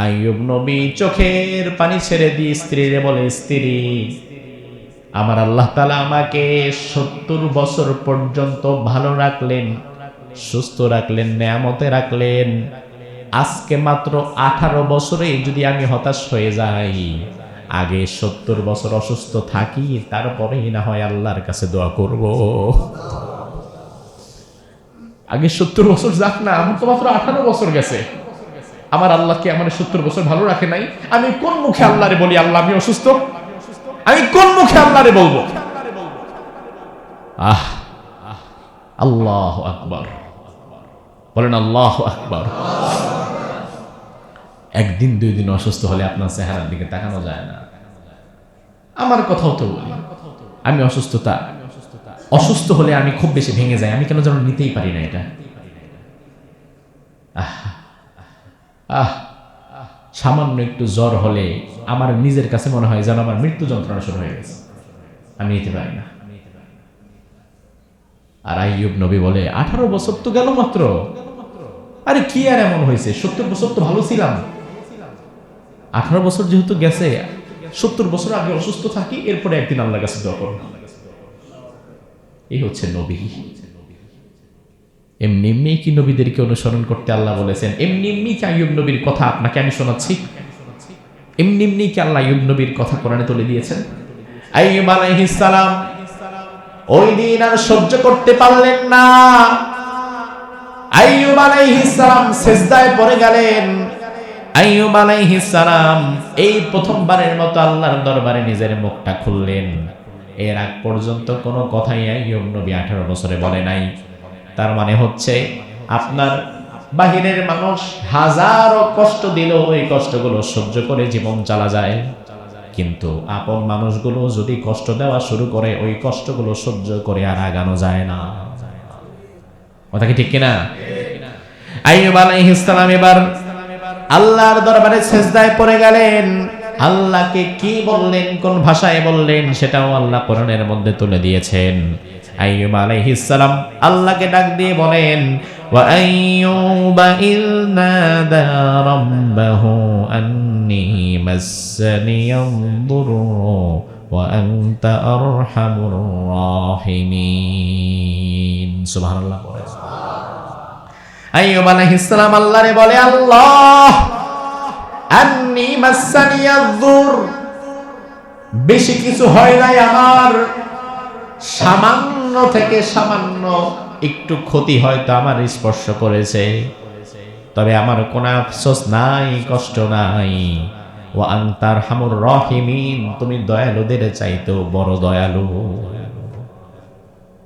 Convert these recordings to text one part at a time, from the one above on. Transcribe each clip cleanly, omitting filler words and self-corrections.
আইয়ুব নবী চোখের পানি ছেড়ে দিয়ে স্ত্রীরে বলে, স্ত্রী, আমার আল্লাহ তাআলা আমাকে 70 বছর পর্যন্ত ভালো রাখলেন, সুস্থ রাখলেন, নেয়ামতে রাখলেন। আজকে মাত্র 18 বছরে যদি আমি হতাশ হয়ে যাই, আগে 70 বছর অসুস্থ থাকি, তারপরেই না হয় আল্লাহর কাছে দোয়া করব। আগে 70 বছর যাক না, আমার তো মাত্র 18 বছর গেছে। আমার আল্লাহ কি আমার 70 বছর ভালো রাখে নাই? আমি কোন মুখে আল্লাহরে বলি আল্লাহ আমি অসুস্থ? আমি কোন মুখে আল্লাহরে বলবো? আল্লাহু আকবার, বলেন আল্লাহু আকবার। একদিন দুই দিন অসুস্থ হলে আপনার চেহারার দিকে তাকানো যায় না। আমার কথাও তো বলি, আমি অসুস্থ হলে আমি খুব বেশি ভেঙে যাই, আমি কেন যেন নিতেই পারি না এটা। সামান্য একটু জ্বর হলে আমার নিজের কাছে মনে হয় যেন আমার মৃত্যু যন্ত্রণা শুরু হয়ে গেছে, আমি নিতে পারি না। আর আইয়ুব নবী বলে 18 বছর তো গেল মাত্র, আরে কি আর এমন হয়েছে, 70 বছর তো ভালো ছিলাম। 18 বছর যেহেতু গেছে, 70 বছর আগে অসুস্থ থাকি, এরপরে একদিন আল্লাহর কাছে দোয়া করব। এই হচ্ছে নবী। এমনি এমনি কি নবীদেরকে অনুসরণ করতে আল্লাহ বলেছেন? এমনি এমনি কি আইয়ুব নবীর কথা আপনাকে আমি শোনাচ্ছি? এমনি এমনি কি আল্লাহ আইয়ুব নবীর কথা কোরআনে তুলে দিয়েছেন? আইয়ুব আলাইহিস সালাম ওই দিন আর সহ্য করতে পারলেন না। আইয়ুব আলাইহিস সালাম সিজদায় পড়ে গেলেন। আইয়ুব আলাইহিস সালাম এই প্রথমবারের মতো আল্লাহর দরবারে নিজের মুখটা খুললেন। এর আগ পর্যন্ত কোনো কথাই আইয়ুব নবী 18 বছরে বলে নাই। তার মানে হচ্ছে আপনার বাহিরের মানুষ হাজারো কষ্ট দিল, ওই কষ্টগুলো সহ্য করে জীবন চালা যায়, কিন্তু আপন মানুষগুলো যদি কষ্ট দেওয়া শুরু করে, ওই কষ্টগুলো সহ্য করে আর আগানো যায় না। কথা কি ঠিক কিনা? আইয়ুব আলাইহিস সালাম এবার আল্লাহর দরবারে সিজদায় পড়ে গেলেন। আল্লাহকে কি বললেন, কোন ভাষায় বললেন, সেটাও আল্লাহ কোরআনের মধ্যে তুলে দিয়েছেন। আইয়ুব আলাইহিস সালাম আল্লাহকে ডাক দিয়ে বলেন, ওয়া আইয়ুবা ইয নাদা রাব্বাহু আন্নী মাসসানিয়াদ-দুররু ওয়া আনতা আরহামুর রাহিমিন। সুবহানাল্লাহ। আইয়ুব আলাইহিস সালাম আল্লাহরে বলে, আল্লাহ আন্নী মাসসানিয়াদ-দুর, বেশি কিছু হয় নাই আমার, সামান্য থেকে সামান্য একটু ক্ষতি হয়তো আমার স্পর্শ করেছে, তবে আমার কোনো আফসোস নাই, কষ্ট নাই। ওয়া আনতা আরহামুর রাহিমিন, তুমি দয়ালুদের চাইতেও বড় দয়ালু।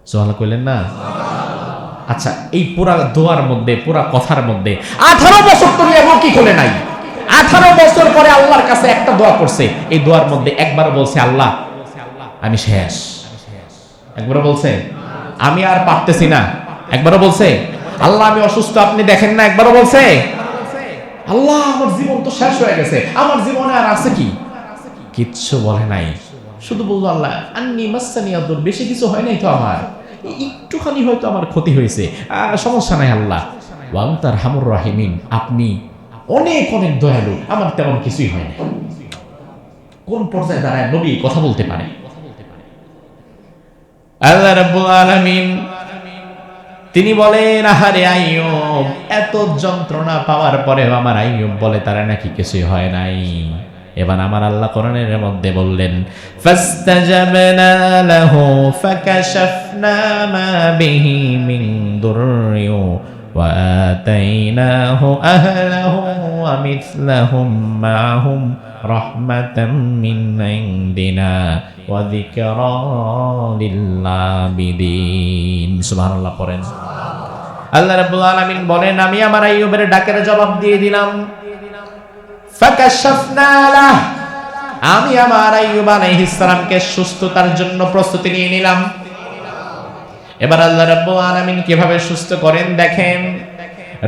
সুবহানাল্লাহ কইলেন না? আচ্ছা, এই পুরা দোয়ার মধ্যে, পুরা কথার মধ্যে 18 বছর তুমি এমন কি খুলে নাই? 18 বছর পরে আল্লাহর কাছে একটা দোয়া করছে। এই দোয়ার মধ্যে একবার বলছে আল্লাহ আমি শেষ, একবারও বলছে আমি আর পারতেছি না, একবারও বলছে আল্লাহ আমি অসুস্থ আপনি দেখেন না, একবারও বলছে আল্লাহ আমার জীবন তো শেষ হয়ে গেছে, আমার জীবনে আর আছে কি? কিচ্ছু বলে নাই, শুধু বলল আল্লাহ আন্নী মাসসানিয়াদ-দুর, বেশি কিছু হয় নাই তো, আমার একটুখানি হয়তো আমার ক্ষতি হয়েছে, সমস্যা নাই আল্লাহ। ওয়া আনতা আরহামুর রাহিমিন, আপনি অনেক অনেক দয়ালু, আমার তেমন কিছুই হয় না। কোন পর্যায়ে দাঁড়ায় নবী কথা বলতে পারে? আল্লাহ রাব্বুল আলামিন তিনি বলেন, আহারে আইয়ুব, এত যন্ত্রণা পাওয়ার পরে আমার আইয়ুব বলে তারা নাকি কিছুই হয় নাই। এবার আমার আল্লাহ কোরআনের মধ্যে বললেন, ফাস্তাজাবনা লাহু ফাকাশাফনা মা বিহি মিন দুররি ওয়া আতাইনাহু আহলাহু ওয়া মিসলাহুম মাআহুম রাহমাতাম মিন ইনদিনা ওয়া যিকরা লিল আবিদিন। সুবহানাল্লাহ পড়েন। আল্লাহ রাব্বুল আলামিন বলেন, আমি আমার আইয়ুবের ডাকের জবাব দিয়ে দিলাম। ফাকাশাফনা লাহ, আমি আমার আইয়ুব আলাইহিস সালামকে সুস্থতার জন্য প্রস্তুতি নিয়ে নিলাম। এবার আল্লাহ রাব্বুল আলামিন কিভাবে সুস্থ করেন দেখেন।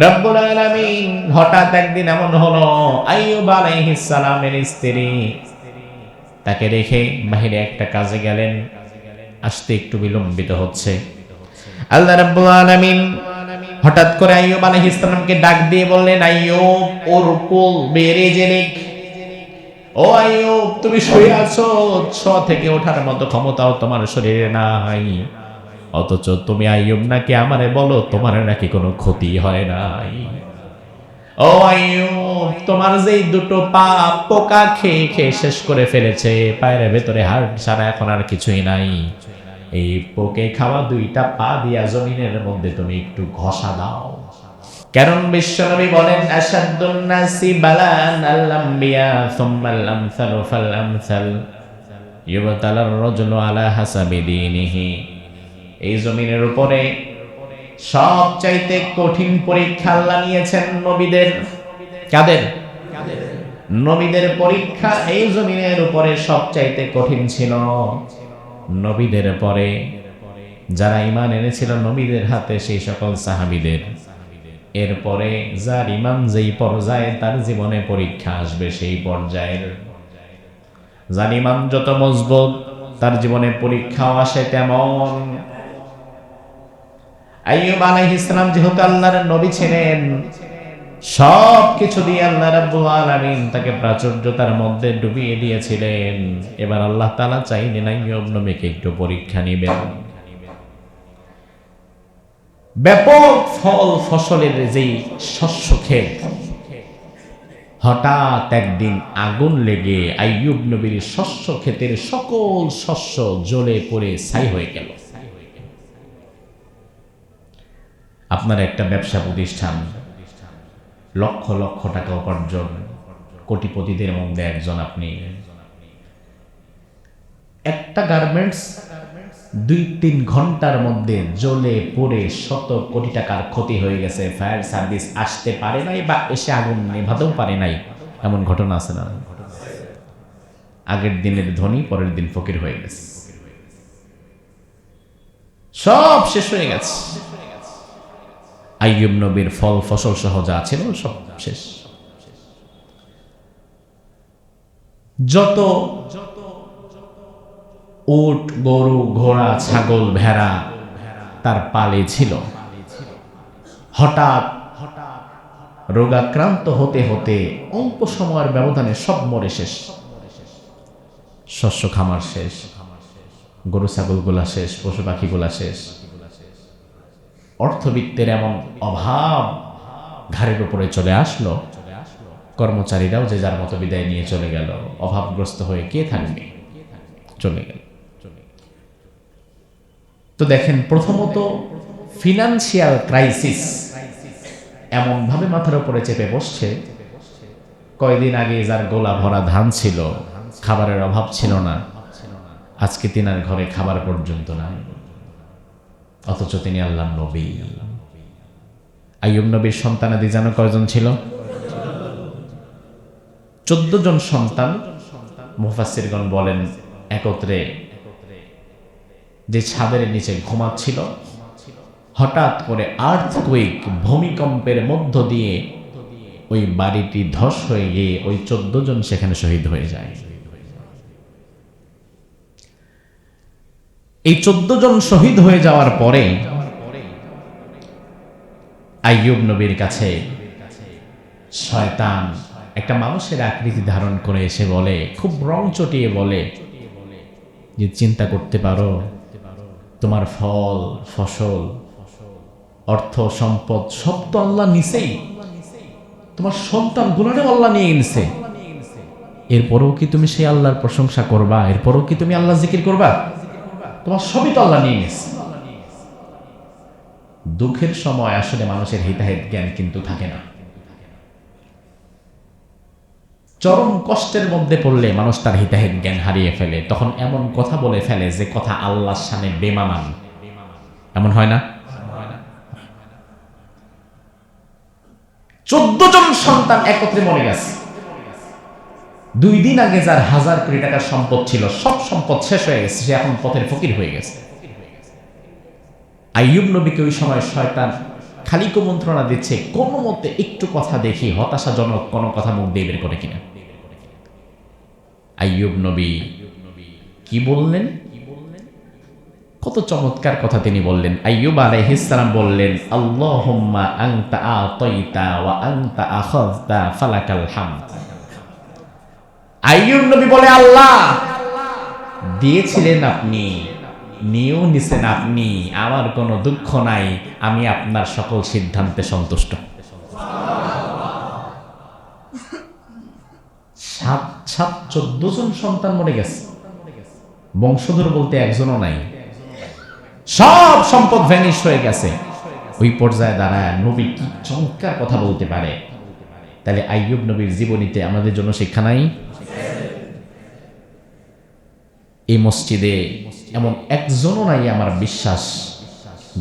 রব্বুল আলামিন হঠাৎ একদিন এমন হলো, আইয়ুব আলাইহিস সালামের স্ত্রী তাকে রেখে বাহিরে একটা কাজে গেলেন, আসতে একটু বিলম্বিত হচ্ছে। আল্লাহ রাব্বুল আলামিন হঠাৎ করে আইয়ুব আলাইহিস সালামকে ডাক দিয়ে বললেন, আইয়ুব উরকুল বিরিজলিক, ও আইয়ুব তুমি শুয়ে আছো, থেকে ওঠার মতো ক্ষমতাও তোমার শরীরে নাই, অথচ তুমি আইয়ুব নাকি আমারে বলো তোমার নাকি কোনো ক্ষতি হয় নাই। ও আইয়ুব তোমার যেই দুটো পা পোকা খেয়ে খেয়ে শেষ করে ফেলেছে, পায়ের ভেতরে হাড় ছাড়া এখন আর কিছুই নাই, এই পোকে খাওয়া দুইটা পা দিয়া জমিনের মধ্যে তুমি একটু ঘষা দাও। কারণ বিশ্বনবী বলেন, আশাদ্দুন নাসি বালান আল আমবিয়া সুম্মাল আমসালু ফাল আমসাল ইউবতালার রাজুলু আলা হাসাবি দীনিহি। এই জমিনের উপরে সবচাইতে কঠিন পরীক্ষা আল্লাহ নিয়েছেন নবীদের। কাদের? নবীদের পরীক্ষা এই জমিনের উপরে সবচাইতে কঠিন ছিল। নবীদের পরে যারা ঈমান এনেছিল নবীদের হাতে, সেই সকল সাহাবীদের, এরপরে যার ঈমান যেই পর্যায়ে তার জীবনে পরীক্ষা আসবে সেই পর্যায়ের, যার ঈমান যত মজবুত তার জীবনে পরীক্ষাও আসে তেমন। আইয়ুব আলাইহিস সালাম যেহেতু আল্লাহর নবী ছিলেন, সব কিছু দিয়ে আল্লাহ রাব্বুল আলামিন তাকে প্রাচুর্যতার মধ্যে ডুবিয়ে দিয়েছিলেন। এবার আল্লাহ তাআলা চাইলেন আইয়ুব নবীকে একটু পরীক্ষা নেবেন। ব্যাপক ফল ফসলের যেই শস্য ক্ষেত, হঠাৎ একদিন আগুন লেগে আইয়ুব নবীর শস্য ক্ষেতের সকল শস্য জ্বলে পড়ে ছাই হয়ে গেল। আপনার একটা ব্যবসা প্রতিষ্ঠান, লক্ষ লক্ষ টাকা উপার্জন, কোটিপতিদের মধ্যে একজন আপনি, একটা গার্মেন্টস 2-3 ঘন্টার মধ্যে জ্বলে পড়ে শত কোটি টাকার ক্ষতি হয়ে গেছে, ফায়ার সার্ভিস আসতে পারে নাই বা এসে আগুন নেভাতেও পারে নাই, এমন ঘটনা আছে না? আগের দিনের ধনী পরের দিন ফকির হয়ে গেছে, সব শেষ হয়ে গেছে। আইয়ুব নবীর ফল ফসল সহ যা ছিল সব শেষ। যত উট গরু ঘোড়া ছাগল ভেড়া তার পালে ছিল, হঠাৎ রোগাক্রান্ত হতে হতে অল্প সময়ের ব্যবধানে সব মরে শেষ। শস্য খামার শেষ, গরু ছাগলগুলা শেষ, পশু পাখিগুলা শেষ। অর্থবিত্তের এমন অভাব ঘাড়ের উপরে চলে আসলো, কর্মচারীরাও যে যার মতো বিদায় নিয়ে চলে গেল। অভাবগ্রস্ত হয়ে কে থাকবে? চলে গেল। তো দেখেন, প্রথমত ফিনান্সিয়াল ক্রাইসিস এমন ভাবে মাথার উপরে চেপে বসছে, কয়দিন আগে যার গোলা ভরা ধান ছিল, খাবারের অভাব ছিল না, আজকে তিনার ঘরে খাবার পর্যন্ত নাই, অথচ তিনি আল্লাহর নবী। আইয়ুব নবীর সন্তানাদি জানো কয়জন ছিল? 14 জন সন্তান। মুফাসসিরগণ বলেন একত্রে যে ছাদের নিচে ঘুমাচ্ছিল, হঠাৎ করে আর্থকুইক, ভূমিকম্পের মধ্য দিয়ে ওই বাড়িটি ধস হয়ে গিয়ে ওই 14 জন সেখানে শহীদ হয়ে যায়। এই 14 জন শহীদ হয়ে যাওয়ার পরে আইয়ুব নবীর কাছে শয়তান একটা মানুষের আকৃতি ধারণ করে এসে বলে, খুব রং চটিয়ে বলে যে চিন্তা করতে পারো, তোমার ফল ফসল অর্থ সম্পদ সব তো আল্লাহ নিছেই, তোমার সন্তান গুলোও আল্লাহ নিয়ে নিছে, এরপরেও কি তুমি সেই আল্লাহর প্রশংসা করবা? এরপরেও কি তুমি আল্লাহ জিকির করবা? তোমার সবই তো আল্লাহ নিয়ে নিছে। দুঃখের সময় আসলে মানুষের হিতাহিত জ্ঞান কিন্তু থাকে না। চরম কষ্টের মধ্যে পড়লে মানুষ তার হিতাহিত জ্ঞান হারিয়ে ফেলে, তখন এমন কথা বলে ফেলে যে কথা আল্লাহর শানে বেমানান। এমন হয় না? 14 জন সন্তান একত্রে মরে গেছে। 2 দিন আগে যার 1000 কোটি টাকার সম্পদ ছিল, সব সম্পদ শেষ হয়ে গেছে, সে এখন পথের ফকির হয়ে গেছে। আইয়ুব নবীকে ওই সময় শয়তান খালি কুমন্ত্রণা দিচ্ছে, কোনো মতে একটু কথা দেখি হতাশাজনক কোনো কথা মুখ দিয়ে বের করে কিনা। আইয়ুব নবী কি বললেন? কত চমৎকার কথা তিনি বললেন। আইয়ুব আলাইহিস সালাম বললেন, আল্লাহুম্মা আনতা আতাইতা ওয়া আনতা আখাযতা ফালাকাল হামদ। আইয়ুব নবী বলে, আল্লাহ দিয়েছিলেন আপনি, নিয়েও নিছেন আপনি, আমার কোনো দুঃখ নাই, আমি আপনার সকল সিদ্ধান্তে সন্তুষ্ট। 14 জন সন্তান মরে গেছে, বংশধর বলতে একজনও নাই, সব সম্পদ ভ্যানিশ হয়ে গেছে। ওই পর্যায়ে দাঁড়ায় নবী কি চমৎকার কথা বলতে পারে। তাহলে আইয়ুব নবীর জীবনীতে আমাদের জন্য শিক্ষা নাই? এই মসজিদে এমন একজনও নাই আমার বিশ্বাস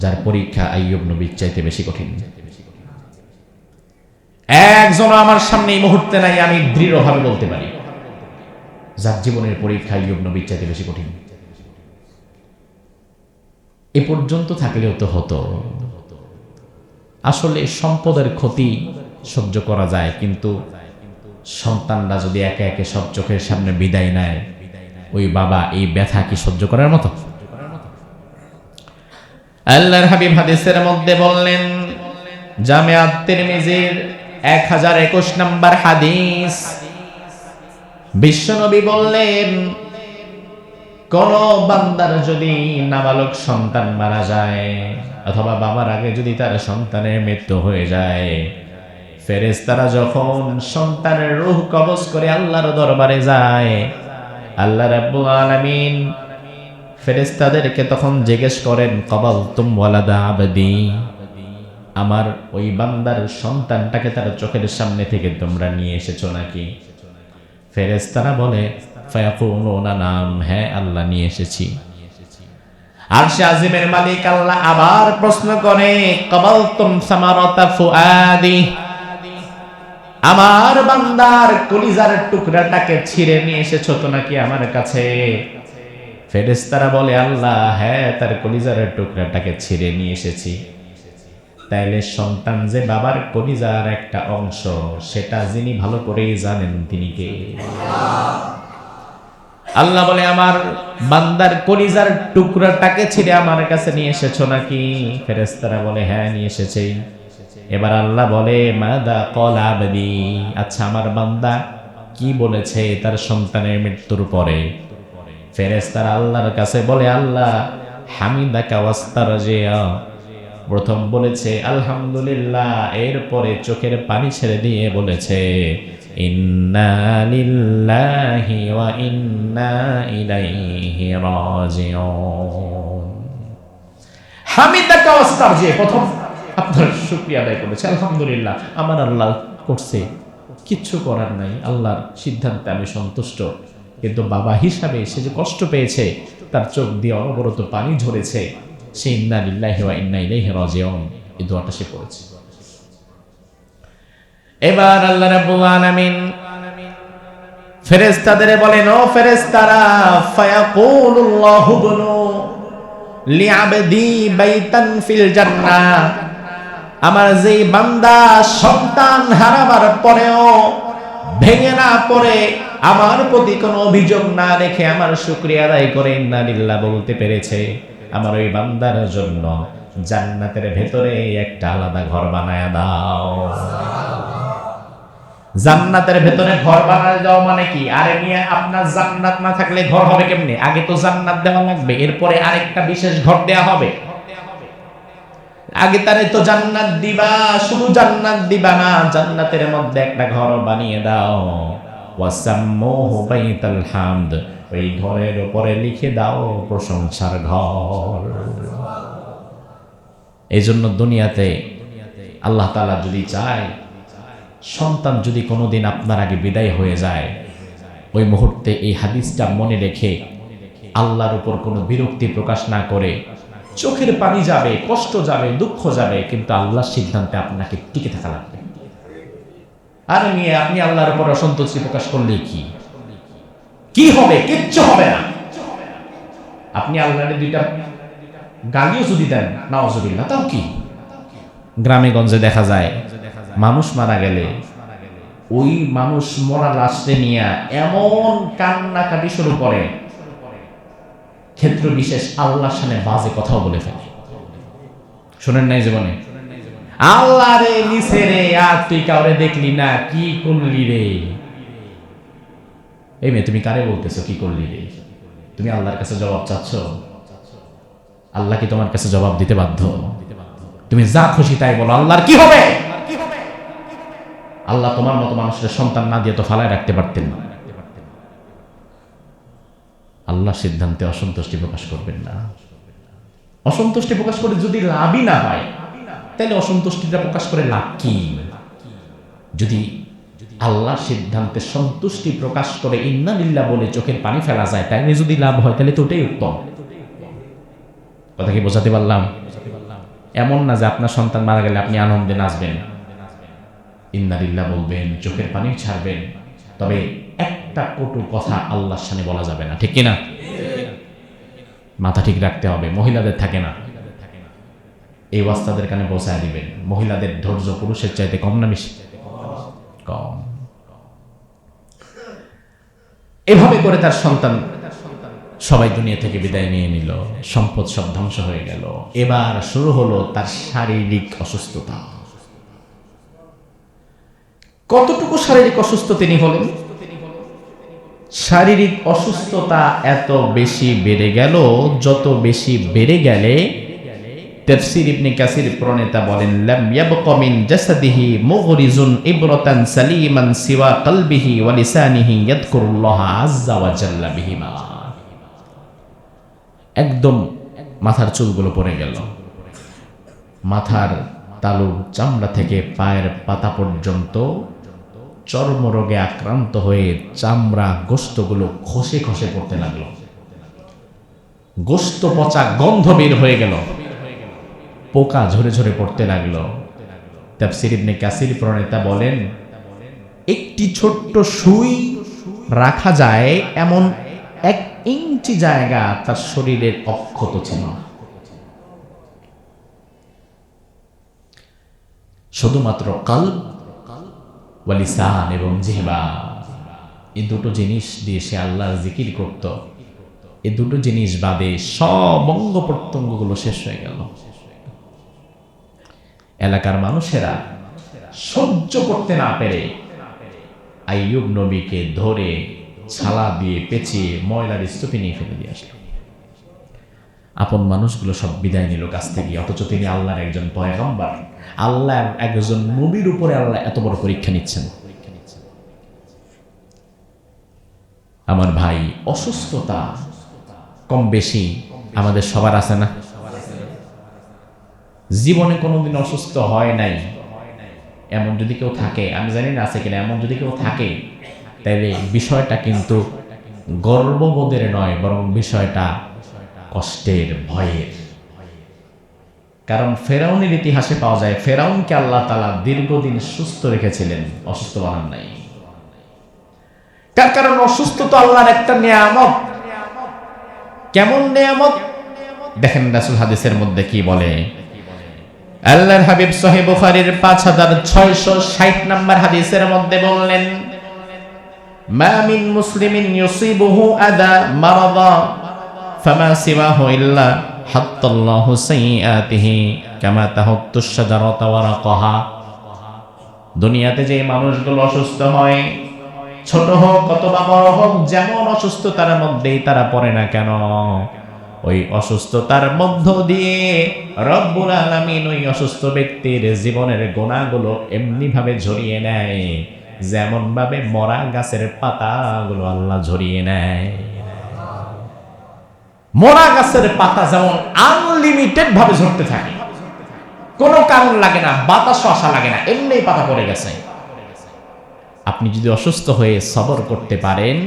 যার পরীক্ষা আইয়ুব নবীর চাইতে বেশি কঠিন। একজনও আমার সামনে এই মুহূর্তে নাই, আমি দৃঢ়ভাবে বলতে পারি, যার জীবনের পরীক্ষা আইয়ুব নবীর চাইতে বেশি কঠিন। এ পর্যন্ত থাকলেও তো হতো। আসলে সম্পদের ক্ষতি সহ্য করা যায়, কিন্তু সন্তানরা যদি একে একে সব চোখের সামনে বিদায় নেয়, ওই বাবা এই ব্যথা কি সহ্য করার মতো? আল্লাহর হাবিব হাদিসের মধ্যে বললেন, জামিআত তিরমিজির 1021 নম্বর হাদিস, বিশ্বনবী বললেন, কোন বান্দার যদি নাবালক সন্তান মারা যায় অথবা বাবার আগে যদি তার সন্তানের মৃত্যু হয়ে যায়, ফেরেশতারা যখন সন্তানের রূহ কবজ করে আল্লাহর দরবারে যায়, আল্লাহ রাব্বুল আলামিন ফেরেশতাদেরকে তখন জিজ্ঞেস করেন, ক্বাবালতুম ওয়ালাদা আবদি, আমার ওই বান্দার সন্তানটাকে তার চোখের সামনে থেকে তোমরা নিয়ে এসেছো নাকি? ফেরেশতারা বলে, ফায়াকুলুনা নাম, হ্যাঁ আল্লাহ নিয়ে এসেছি। আরশে আজিমের মালিক আল্লাহ আবার প্রশ্ন করে, ক্বাবালতুম সামারাতা ফুআদি, আমার বান্দার কলিজার টুকরাটাকে ছিঁড়ে নিয়ে এসেছো তো নাকি আমার কাছে? ফেরেশতারা বলে, আল্লাহ হ্যাঁ, তার কলিজার টুকরাটাকে ছিঁড়ে নিয়ে এসেছি। তাইলে সন্তান যে বাবার কলিজার একটা অংশ, সেটা যিনি ভালো করেই জানেন তিনি কে? আল্লাহ বলে, আমার বান্দার কলিজার টুকরাটাকে ছিঁড়ে আমার কাছে নিয়ে এসেছো নাকি? ফেরেশতারা বলে, হ্যাঁ নিয়ে এসেছি। এবার আল্লাহ বলে, মাদা ক্বালা আবদি, আচ্ছা আমার বান্দা কি বলেছে তার সন্তানের মৃত্যুর পরে? ফেরেশতারা আল্লাহর কাছে বলে, আল্লাহ হামিদাকা ওয়াস্তারজিয়া, প্রথম বলেছে আলহামদুলিল্লাহ, এরপরে চোখের পানি ছেড়ে দিয়ে বলেছে ইন্না লিল্লাহি ওয়া ইন্না ইলাইহি রাজিউন। হামিদাকা ওয়াস্তারজিয়া, প্রথম আপনার শুকরিয়া আদায় করেছে, আলহামদুলিল্লাহ আমার আল্লাহ করছে, কিচ্ছু করার নাই, আল্লাহর সিদ্ধান্তে আমি সন্তুষ্ট। কিন্তু বাবা হিসাবে সে যে কষ্ট পেয়েছে, তার চোখ দিয়ে অনবরত পানি ঝরেছে, সে ইন্না লিল্লাহি ওয়া ইন্না ইলাইহি রাজিউন এই দোয়াটা সে পড়েছে। এবার আল্লাহ রাব্বুল আলামিন ফেরেশতাদের বলেন, ও ফেরেশতারা, ফায়াকুলুল্লাহু বুনু লিআবদি বাইতান ফিল জান্নাহ, আমার যেই বান্দা সন্তান হারাবার পরেও ভেঙে না পড়ে, আমার প্রতি কোনো অভিযোগ না রেখে আমার শুকরিয়া আদায় করে ইন্না লিল্লাহ বলতে পেরেছে, আমার ওই বান্দার জন্য জান্নাতের ভেতরে একটা আলাদা ঘর বানায় দাও। জান্নাতের ভেতরে ঘর বানায় দাও মানে কি? আরে মিয়া, আপনার জান্নাত না থাকলে ঘর হবে কেমনে? আগে তো জান্নাত দেওয়া লাগবে, এরপরে আরেকটা বিশেষ ঘর দেয়া হবে। আগে তারে তো জান্নাত দিবা, শুধু জান্নাত দিবা না, জান্নাতের মধ্যে একটা ঘর বানিয়ে দাও। ওয়াসাম্মুহু বাইতাল হামদ, ওই ঘরের উপরে লিখে দাও প্রশংসার ঘর। এই জন্য দুনিয়াতে আল্লাহ তাআলা যদি চায়, সন্তান যদি কোনোদিন আপনার আগে বিদায় হয়ে যায়, ওই মুহূর্তে এই হাদিসটা মনে রেখে আল্লাহর উপর কোনো বিরক্তি প্রকাশ না করে, চোখের পানি যাবে, কষ্ট যাবে, দুঃখ যাবে, কিন্তু আল্লাহর সিদ্ধান্তে আপনাকে টিকে থাকা লাগবে। আর নিয়ে আপনি আল্লাহর উপর অসন্তুষ্টি প্রকাশ করলে কি হবে? কিচ্ছু হবে না। আপনি আল্লাহরে দুইটা গালিও যদি দেন, নাউজুবিল্লাহ, তাও কি? গ্রামে গঞ্জে দেখা যায় মানুষ মারা গেলে ওই মানুষ মরা লাশে নিয়ে এমন কান্নাকাটি শুরু করে, ক্ষেত্র বিশেষ আল্লাহর সামনে বাজে কথাও বলে ফেলে। শোনেন নাই জীবনে? আল্লাহ রে নিছে রে, আর তুই কাউরে দেখলি না, কি করলি রে? এই মেয়ে, তুমি কারে বলতেছো কি করলি রে? তুমি আল্লাহর কাছে জবাব চাচ্ছ? আল্লাহ কি তোমার কাছে জবাব দিতে বাধ্য? তুমি যা খুশি তাই বলো, আল্লাহর কি হবে? আল্লাহ তোমার মতো মানুষের সন্তান না দিয়ে তো ফালায় রাখতে পারতেন না। আল্লাহ সিদ্ধান্তে অসন্তুষ্টি প্রকাশ করবেন না। অসন্তুষ্টি প্রকাশ করে যদি লাভই না হয়, তাহলে অসন্তুষ্টিটা প্রকাশ করে লাভ কি? যদি আল্লাহ সিদ্ধান্তে সন্তুষ্টি প্রকাশ করে ইন্না লিল্লাহ বলে চোখের পানি ফেলা যায়, তাইলে যদি লাভ হয় তাহলে তো ওটাই উত্তম। কথা কি বোঝাতে পারলাম? এমন না যে আপনার সন্তান মারা গেলে আপনি আনন্দে নাচবেন, ইন্না লিল্লাহ বলবেন, চোখের পানি ছাড়বেন, তবে একটা কটু কথা আল্লাহর সামনে বলা যাবে না, ঠিক কিনা? মাথা ঠিক রাখতে হবে। মহিলাদের থাকে না, এই ওয়াস্তাদের কানে পৌঁছায় দিবেন। মহিলাদের ধৈর্য পুরুষের চাইতে কম না বেশি? কম। এভাবে করে তার সন্তান সবাই দুনিয়া থেকে বিদায় নিয়ে নিল, সম্পদ সব ধ্বংস হয়ে গেল। এবার শুরু হলো তার শারীরিক অসুস্থতা। কতটুকু শারীরিক অসুস্থ তিনি হলেন? শারীরিক অসুস্থতা এত বেশি বেড়ে গেল, যত বেশি বেড়ে গেলে তাফসীর ইবনে কাসির প্রণেতা বলেন, লাম ইয়াবকা মিন জাসাদিহি মুগরিজুন ইবরাতান সালিমান সিওয়া কলবিহি ওয়া লিসানিহি ইয়াযকুরুল্লাহ আযজা ওয়া জাল্লা বিহিমা। একদম মাথার চুলগুলো পড়ে গেল, মাথার তালুর চামড়া থেকে পায়ের পাতা পর্যন্ত চর্মরোগে আক্রান্ত হয়ে চামড়া গোশতগুলো খসে খসে পড়তে লাগলো, গোশত পচা গন্ধ বের হয়ে গেল, পোকা ঝরে ঝরে পড়তে লাগলো। তাফসীর ইবনে কাসির প্রণেতা বলেন, একটি ছোট্ট সুই রাখা যায় এমন 1 ইঞ্চি জায়গা তার শরীরের অক্ষত ছিল। শুধুমাত্র কলব ওয়া লিসান এবং জিহবা, এই দুটো জিনিস দিয়ে সে আল্লাহর জিকির করত। এই দুটো জিনিস বাদে সব অঙ্গ প্রত্যঙ্গগুলো শেষ হয়ে গেল। এলাকার মানুষেরা সহ্য করতে না পেরে আইয়ুব নবীকে ধরে ছালা দিয়ে পেঁচিয়ে ময়লার স্তূপে নিয়ে ফেলে দিয়ে আসলো। আপন মানুষগুলো সব বিদায় নিল কাছ থেকে, অথচ তিনি আল্লাহর একজন পয়গম্বর, আল্লাহর একজন নবীর উপরে আল্লাহ এত বড় পরীক্ষা নিচ্ছেন। আমার ভাই, অসুস্থতা কম বেশি আমাদের সবার আছে না? জীবনে কোনোদিন অসুস্থ হয় নাই এমন যদি কেউ থাকে, আমি জানি না আছে কিনা, এমন যদি কেউ থাকে, তাইলে বিষয়টা কিন্তু গর্ববোধের নয়, বরং বিষয়টা কষ্টের, ভয়ের। কারণ ফেরাউনের ইতিহাসে পাওয়া যায়, ফেরাউনকে আল্লাহ তাআলা দীর্ঘদিন সুস্থ রেখেছিলেন, অসুস্থ বানান নাই। তার কারণ অসুস্থ তো আল্লাহর একটা নিয়ামত। কেমন নিয়ামত? দেখেন রাসূল হাদিসের মধ্যে কি বলে। আল্লাহর হাবিব সহিহ বুখারীর 5660 নম্বর হাদিসের মধ্যে বললেন, মা মিন মুসলিমিন ইউসিবুহু আদা মারাদা ফামা সিওয়াহু ইল্লা হাত্তাল্লাহু সাইয়্যাতিহি কামা তাহাত্তুশ শাজারাতু ওয়ারাকাহা। দুনিয়াতে যে মানুষগুলো অসুস্থ হয়, ছোট হোক অথবা বড় হোক, যেমন অসুস্থতার মধ্যেই তারা পড়ে না কেন, ওই অসুস্থতার মধ্য দিয়ে রব্বুল আলামিন ওই অসুস্থ ব্যক্তির জীবনের গুনাহগুলো এমনি ভাবে ঝরিয়ে নেয়, যেমন ভাবে মরা গাছের পাতাগুলো আল্লাহ ঝরিয়ে নেয়। মরা গাছের পাতা যেমন আনলিমিটেড ভাবে ঝরতে থাকে, কোনো কারণ লাগে না, বাতাসও আসা লাগে না, এমনি পাতা পড়ে গেছে। আপনি যদি অসুস্থ হয়ে সবর করতে পারেন,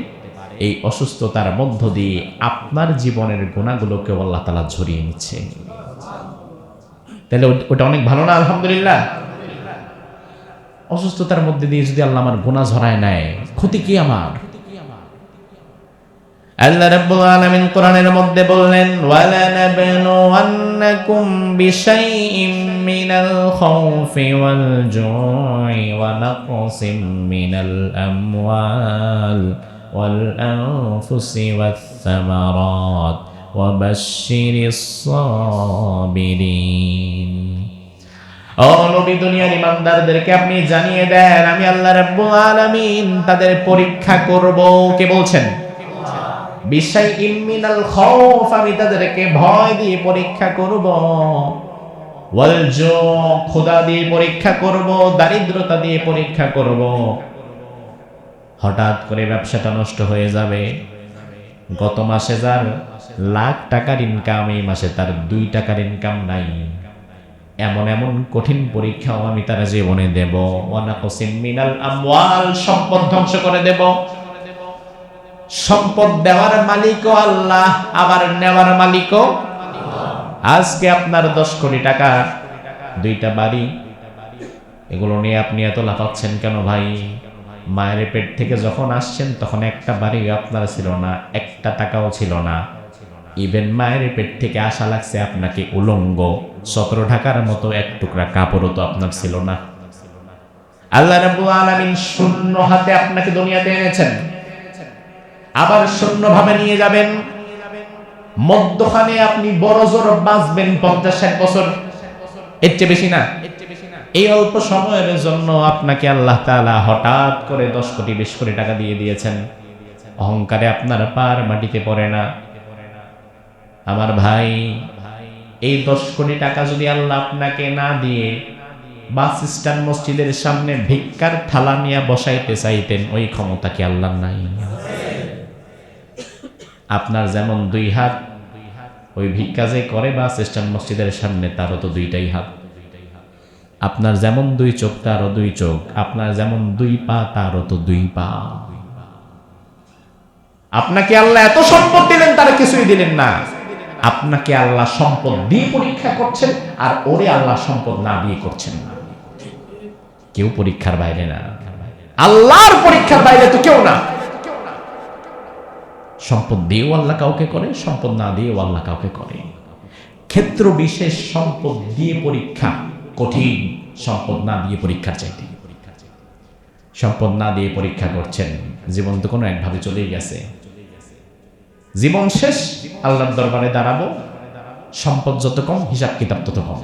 এই অসুস্থতার মধ্য দিয়ে আপনার জীবনের গুনাহগুলোকে আল্লাহ তাআলা ঝরিয়ে নিচ্ছে, তাহলে ওটা অনেক ভালো না? আলহামদুলিল্লাহ। অসুস্থতার মধ্যে দিয়ে যদি আল্লাহ আমার গুনাহ ঝরায় নেয়, ক্ষতি কি আমার? আল্লাহ রাব্বুল আলামিন কোরআনের মধ্যে বললেন, ওয়ালা নাবলুওয়ান্নাকুম বিশাইইম মিনাল খাউফি ওয়াল জুই ওয়া নাকসিম মিনাল আমওয়াল ওয়াল আনফুসি ওয়াস সামারাত ওয়াবাশশিরিস সাবিরিন। ও নবী, দুনিয়ার ইমানদারদেরকে আপনি জানিয়ে দেন আমি আল্লাহ রাব্বুল আলামিন তাদের পরীক্ষা করব। কে বলছেন? বিশাইইম মিনাল খাউফ, আমি তাদেরকে ভয় দিয়ে পরীক্ষা করব। ওয়াল জু, ক্ষুধা দিয়ে পরীক্ষা করব, দারিদ্রতা দিয়ে পরীক্ষা করব। হঠাৎ করে ব্যবসাটা নষ্ট হয়ে যাবে। গত মাসে যার লাখ টাকার ইনকাম, এই মাসে তার 2 টাকার ইনকাম নাই। এমন এমন কঠিন পরীক্ষাও আমি তার জীবনে দেব। ওয়ানাকসিম মিনাল আমওয়াল, সম্পদ ধ্বংস করে দেব। সম্পদ দেওয়ার মালিকও আল্লাহ, আবার নেওয়ার মালিকও। আজকে আপনার 10 কোটি টাকা, 2টা বাড়ি, এগুলো নিয়ে আপনি এত লাফাচ্ছেন কেন ভাই? মায়ের পেট থেকে যখন আসছেন তখন একটা বাড়ি আপনার ছিল না, 1টা টাকাও ছিল না। ইভেন মায়ের পেট থেকে আসা লাগছে আপনাকে উলঙ্গ, 17 ঢাকার মতো 1 টুকরা কাপড়ও তো আপনার ছিল না। আল্লাহ রাব্বুল আলামিন শূন্য হাতে আপনাকে দুনিয়াতে এনেছেন, আবার শূন্য ভাবে নিয়ে যাবেন। মধ্যখানে আপনি বড় জোর বাঁচবেন 50-60 বছর, এর চেয়ে বেশি না। এই অল্প সময়ের জন্য আপনাকে আল্লাহ তাআলা হঠাৎ করে 10 কোটি 20 কোটি টাকা দিয়ে দিয়েছেন। অহংকারে আপনার পার মাটিতে পড়ে না। আমার ভাই, এই 10 কোটি টাকা যদি আল্লাহ আপনাকে না দিয়ে বাস স্ট্যান্ড মসজিদের সামনে ভিক্ষার থালা নিয়ে বসাইতে চাইতেন, ওই ক্ষমতা কি আল্লাহর নাই? আপনার যেমন 2 হাত, ওই ভিক্ষা যে করে বাস স্ট্যান্ড মসজিদের সামনে, তারও তো 2টাই হাত। আপনার যেমন 2 চোখ, তারও 2 চোখ। আপনার যেমন 2 পা, তারও তো 2 পা। আপনাকে আল্লাহ এত সম্পদ দিলেন, তার কিছুই দিলেন না। আপনাকে আল্লাহ সম্পদ দিয়ে পরীক্ষা করছেন, আর ওরে আল্লাহ সম্পদ না দিয়ে করছেন না। কেউ পরীক্ষার বাইরে না, আল্লাহর পরীক্ষার বাইরে তো কেউ না। সম্পদ দিয়েও আল্লাহ কাউকে করে, সম্পদ না দিয়েও আল্লাহ কাউকে করে। ক্ষেত্র বিশেষ সম্পদ দিয়ে পরীক্ষা কঠিন, সম্পদ না দিয়ে পরীক্ষার চাইতে। সম্পদ না দিয়ে পরীক্ষা করছেন, জীবন তো কোনো একভাবে চলেই গেছে। জীবন শেষ, আল্লাহর দরবারে দাঁড়াবো। সম্পদ যত কম, হিসাব কিতাব তত কম।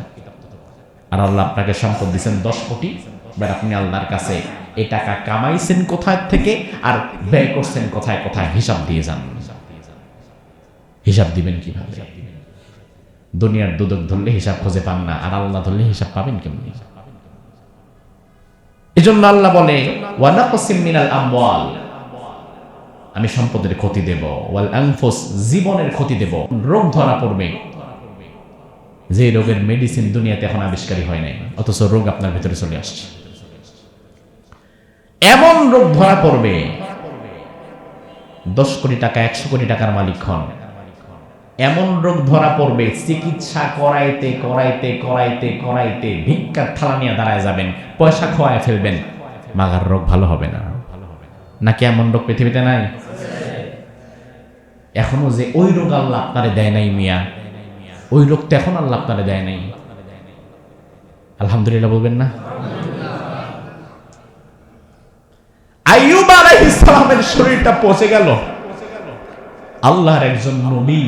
আর আল্লাহ আপনাকে সম্পদ দিচ্ছেন 10 কোটি, এবার আপনি আল্লাহর কাছে এই টাকা কামাইছেন কোথায় থেকে আর ব্যয় করছেন কোথায় কোথায়, হিসাব দিয়ে যান। হিসাব দিবেন কিভাবে? দুনিয়ার দুদক ধরলে হিসাব খুঁজে পান না, আর আল্লাহ ধরলে হিসাব পাবেন কেমনি? এজন্য আল্লাহ বলে ওয়ানাকসিম মিনাল আমওয়াল, আমি সম্পদের ক্ষতি দেব। ওয়াল আনফুস, জীবনের ক্ষতি দেব। রোগ ধরা পড়বে, যে রোগের মেডিসিন দুনিয়াতে এখন আবিষ্কারই হয় নাই, অথচ রোগ আপনার ভিতরে চলে আসছে। এমন রোগ ধরা পড়বে, 10 কোটি টাকা 100 কোটি টাকার মালিক হন, এমন রোগ ধরা পড়বে, চিকিৎসা করাইতে করাইতে করাইতে করাইতে ভিক্ষার থালা নিয়ে দাঁড়ায় যাবেন, পয়সা খোয়ায় ফেলবেন, মাগার রোগ ভালো হবে না। নাকি এমন রোগ পৃথিবীতে নাই? এখনো যে ওই রোগ আল্লাহ আপনারে দেয় নাই মিয়া, ওই রোগ তো এখন আল্লাহ আপনারে দেয় নাই। আলহামদুলিল্লাহ বলবেন না? আইয়ুব আলাইহিস সালামের শরীরটা পচে গেল। আল্লাহর একজন নবী,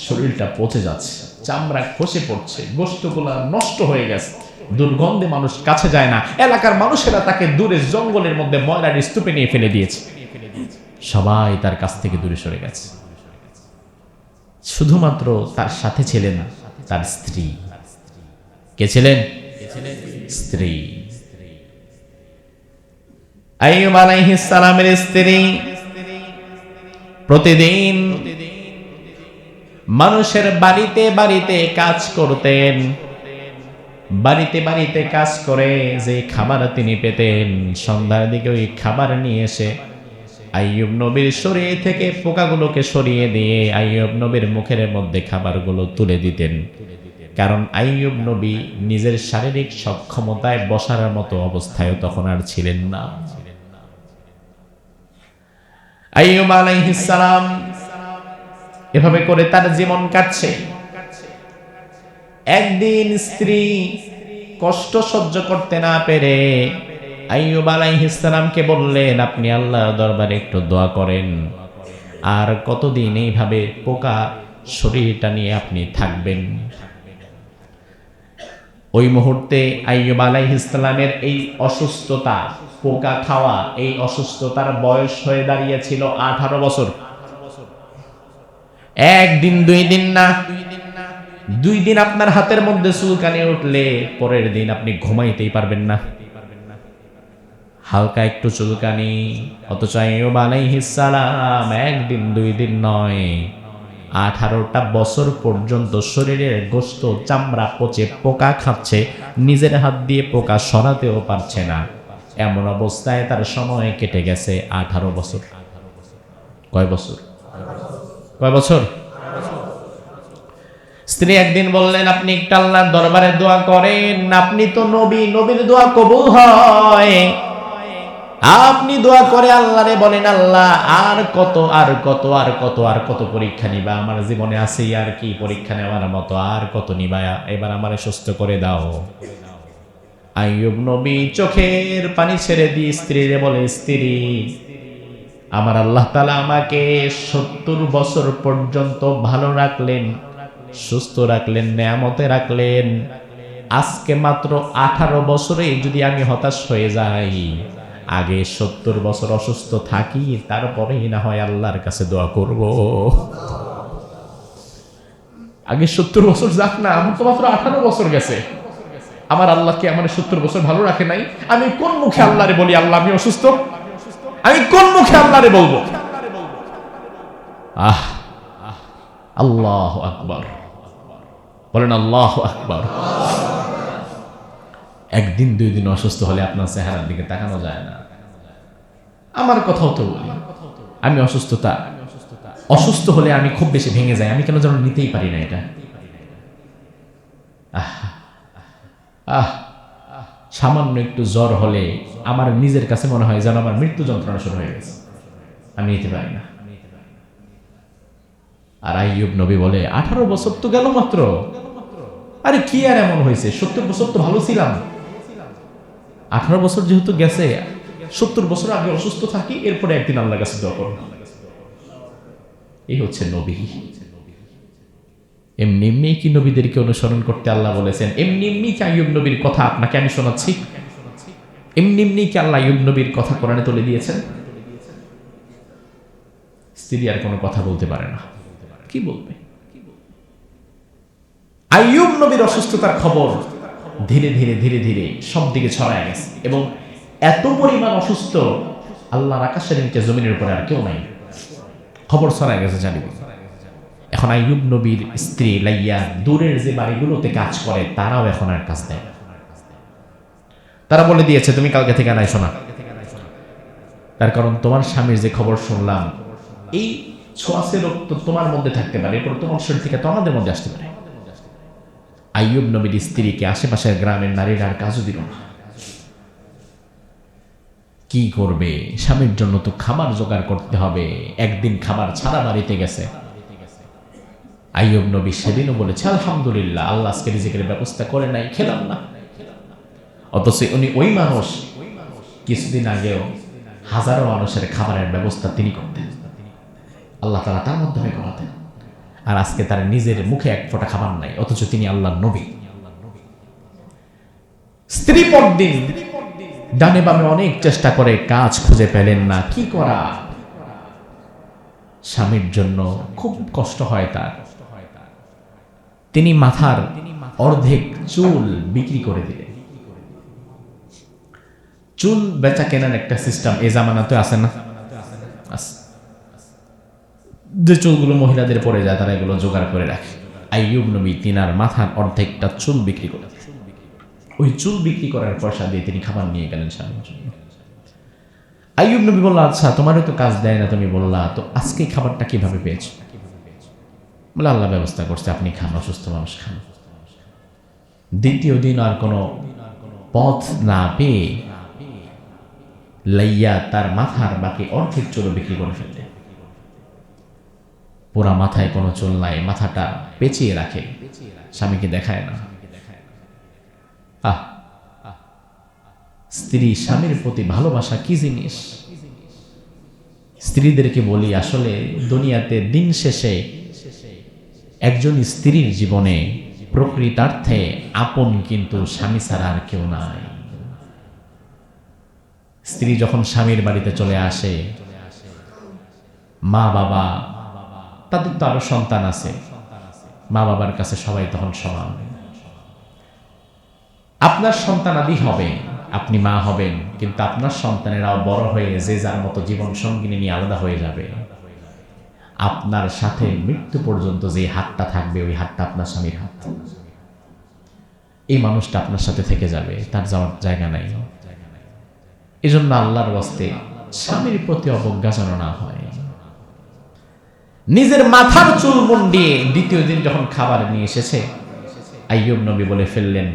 শরীরটা পচে যাচ্ছে, চামড়া খসে পড়ছে, গোশতগুলা নষ্ট হয়ে গেছে, দুর্গন্ধে মানুষ কাছে যায় না। এলাকার মানুষেরা তাকে দূরে জঙ্গলের মধ্যে ময়লার স্তূপে নিয়ে ফেলে দিয়েছে। সবাই তার কাছ থেকে দূরে সরে গেছে। শুধুমাত্র তার সাথে ছিলেন তার স্ত্রী। কে ছিলেন? স্ত্রী। আইয়ুব আলাইহিস সালামের স্ত্রী প্রতিদিন মানুষের বাড়িতে বাড়িতে কাজ করতেন। বাড়িতে বাড়িতে কাজ করে যে খাবার তিনি পেতেন, সন্ধ্যার দিকে ওই খাবার নিয়ে এসে আইয়ুব নবীর শরীর থেকে পোকাগুলোকে সরিয়ে দিয়ে আইয়ুব নবীর মুখের মধ্যে খাবারগুলো তুলে দিতেন। কারণ আইয়ুব নবী নিজের শারীরিক সক্ষমতায় বসার মতো অবস্থায়ও তখন আর ছিলেন না। আইয়ুব আলাইহিস সালাম এভাবে করে তার জীবন কাটছে। একদিন স্ত্রী কষ্ট সহ্য করতে না পেরে আইয়ুব আলাইহিস সালামকে বললেন, আপনি আল্লাহর দরবারে একটু দোয়া করেন, আর কতদিন এইভাবে পোকা শরীরটা নিয়ে আপনি থাকবেন? ওই মুহূর্তে আইয়ুব আলাইহিস সালামের এই অসুস্থতা, পোকা খাওয়া, এই অসুস্থতার বয়স হয়ে দাঁড়িয়েছিল 18 বছর। একদিন 2 দিন না, 2 দিন আপনার হাতের মধ্যে চুলকানি উঠলে পরের দিন আপনি ঘুমাইতেই পারবেন না। হালকা একটু চুলকানি, অথচ আইয়ুব আলাইহিস সালাম একদিন 2 দিন নয়, 18টা বছর পর্যন্ত শরীরের গোশত চামড়া পচে পোকা খাচ্ছে, নিজের হাত দিয়ে পোকা সরাতেও পারছে না। এমন অবস্থায় তার সময় কেটে গেছে 18 বছর। কয় বছর? কয় বছর? স্ত্রী একদিন বললেন, আপনি একটু আল্লাহর দরবারে দোয়া করেন, আপনি তো নবী, নবীর দোয়া কবুল হয়। আপনি দোয়া করে আল্লাহরে বলেন, আল্লাহ আর কত আর কত আর কত আর কত পরীক্ষা নিবা, আমার জীবনে আছে আর কি পরীক্ষা নেওয়ার মতো, আর কত নিবা, এবার আমারে সুস্থ করে দাও। আইয়ুব নবী চোখের পানি ছেড়ে দিয়ে স্ত্রীরে বলে, স্ত্রী, আমার আল্লাহ তাআলা আমাকে 70 বছর পর্যন্ত ভালো রাখলেন, সুস্থ রাখলেন, নেয়ামতে রাখলেন। আজকে মাত্র 18 বছরে যদি আমি হতাশ হয়ে যাই, আগে 70 বছর অসুস্থ থাকি, তারপরেই না হয় আল্লাহর কাছে দোয়া করব। আগে 70 বছর যাক না, আমার তো মাত্র 18 বছর গেছে। আমার আল্লাহকে আমার 70 বছর ভালো রাখে নাই, আমি কোন মুখে আল্লাহরে বলি আল্লাহ আমি অসুস্থ? আমি কোন মুখে আল্লাহরে বলবো? আহ, আল্লাহু আকবার, বলেন আল্লাহু আকবার। একদিন 2 দিন অসুস্থ হলে আপনার চেহারার দিকে তাকানো যায় না। আমার কথাও তো বলি, আমি অসুস্থ হলে আমি খুব বেশি ভেঙে যাই, আমি কেন যেন নিতেই পারি না এটা। সামান্য একটু জ্বর হলে আমার নিজের কাছে মনে হয় যেন আমার মৃত্যু যন্ত্রণা শুরু হয়ে গেছে, আমি নিতে পারি না। আর আইয়ুব নবী বলে, 18 বছর তো গেল মাত্র, আরে কি আর এমন হয়েছে, 70 বছর তো ভালো ছিলাম। 18 বছর যেহেতু গেছে, 70 বছর আগে অসুস্থ থাকি, এরপরে একদিন আল্লাহর কাছে দোয়া করব। এই হচ্ছে নবী। এমনি এমনি কি নবীদেরকে অনুসরণ করতে আল্লাহ বলেছেন? এমনি এমনি কি আইয়ুব নবীর কথা আপনাকে আমি শোনাচ্ছি? এমনি এমনি কি আল্লাহ আইয়ুব নবীর কথা কোরআনে তুলে দিয়েছেন? স্ত্রী আর কোনো কথা বলতে পারে না, কি বলবে? আইয়ুব নবীর অসুস্থতার খবর ধীরে ধীরে ধীরে ধীরে সব দিকে ছড়ায় গেছে, এবং এত পরিমাণ অসুস্থ, আল্লাহর আকাশের নিচে জমিনের উপরে আর কেউ নাই, খবর ছড়ায় গেছে চারিদিকে। এখন আইয়ুব নবীর স্ত্রী লাইয়া দূরের যে বাড়িগুলোতে কাজ করে, তারাও এখন আর কাজ দেয় না। তারা বলে দিয়েছে, তুমি কালকে থেকে আনাইছো না, তার কারণ তোমার স্বামীর যে খবর শুনলাম, এই ছোঁয়াচে রোগ তো তোমার মধ্যে থাকতে পারে, এরপর তোমার শরীর থেকে তো আমাদের মধ্যে আসতে পারে। আইয়ুব নবীর স্ত্রীকে আশেপাশের গ্রামের নারীরা আর কাজও দিল না। কি করবে? স্বামীর জন্য তো খাবার জোগাড় করতে হবে, একদিন খাবার ছাড়া বাড়িতে গেছে। আইয়ুব নবী সেদিনও বলেছে, আলহামদুলিল্লাহ, আল্লাহ আজকে রিজিকের ব্যবস্থা করে নাই, খেলাম না। অথচ উনি ওই মানুষ, কিছুদিন আগেও হাজারো মানুষের খাবারের ব্যবস্থা তিনি করতেন, আল্লাহ তাআলা তার মাধ্যমে করাতেন। আর আজকে তার নিজের মুখে এক ফোঁটা খাবার নাই, অথচ তিনি আল্লাহর নবী। স্ত্রী পরদিন ডানে বামে অনেক চেষ্টা করে, কাজ খুঁজে পেলেন না, কি করা? স্বামীর জন্য খুব কষ্ট হয় তার। তিনি মাথার অর্ধেক চুল বিক্রি করে দিলেন। চুল বেচা কেনার একটা সিস্টেম এ জামানাতে আছে না? যে চুলগুলো মহিলাদের পড়ে যায়, তারা এগুলো জোগাড় করে রাখে। আইয়ুব নবী তিনার মাথার অর্ধেকটা চুল বিক্রি করে, ওই চুল বিক্রি করার পয়সা দিয়ে তিনি খাবার নিয়ে গেলেন স্বামীর জন্য। আইয়ুব নবী বলল, আচ্ছা তোমারও তো কাজ দেয় না, তুমি বললা তো, আজকে খাবারটা কিভাবে পেয়েছো? বলে, আল্লাহ ব্যবস্থা করছে, আপনি খান, অসুস্থ মানুষ খান। দ্বিতীয় দিন আর কোনো পথ না পেয়ে লাইয়া তার মাথার বাকি অর্ধেক চুল বিক্রি করে ফেললেন। পুরা মাথায় কোনো চুল নাই, মাথাটা পেঁচিয়ে রাখে, স্বামীকে দেখায় না। স্ত্রী স্বামীর প্রতি ভালোবাসা কি জিনিস! স্ত্রীদেরকে বলি, আসলে দুনিয়াতে দিন শেষে একজন স্ত্রীর জীবনে প্রকৃতার্থে আপন কিন্তু স্বামী ছাড়া আর কেউ নাই। স্ত্রী যখন স্বামীর বাড়িতে চলে আসে, মা বাবা, তাদের তো আরো সন্তান আছে, মা বাবার কাছে সবাই তখন সমান। আপনার সন্তানাদি হবে, আপনি মা হবেন, কিন্তু আপনার সন্তানেরাও বড় হয়ে যে যার মতো জীবন সঙ্গিনী নিয়ে আলাদা হয়ে যাবে। আপনার সাথে মৃত্যু পর্যন্ত যে হাতটা থাকবে, ওই হাতটা আপনার স্বামীর হাত। এই মানুষটা আপনার সাথে থেকে যাবে, তার যাওয়ার জায়গা নাই। এই জন্য আল্লাহর ওয়াস্তে স্বামীর প্রতি অবজ্ঞা যেন না হয়। নিজের মাথার চুল মুন্ডিয়ে দ্বিতীয় দিন যখন খাবার নিয়ে এসেছে, আইয়ুব নবী বলে ফেললেন,